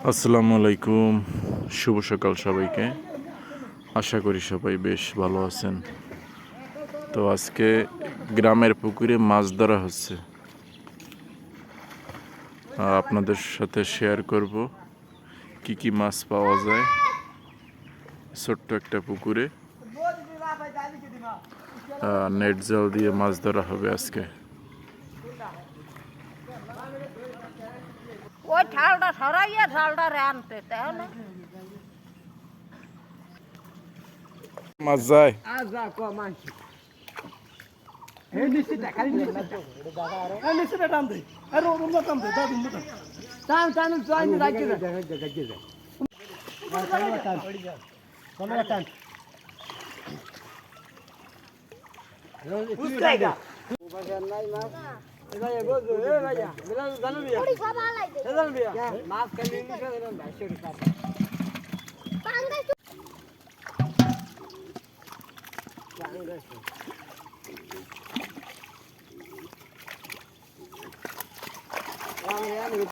আসসালামু আলাইকুম, শুভ সকাল সবাইকে। আশা করি সবাই বেশ ভালো আছেন। তো আজকে গ্রামের পুকুরে মাছ ধরা হচ্ছে, আপনাদের সাথে শেয়ার করব কি কি মাছ পাওয়া যায় ছোট্ট একটা পুকুরে। নেট জাল দিয়ে মাছ ধরা হবে আজকে। ওই ঠালটা সরাইয়া ঠালটা আনতে তাই না মাছ যায়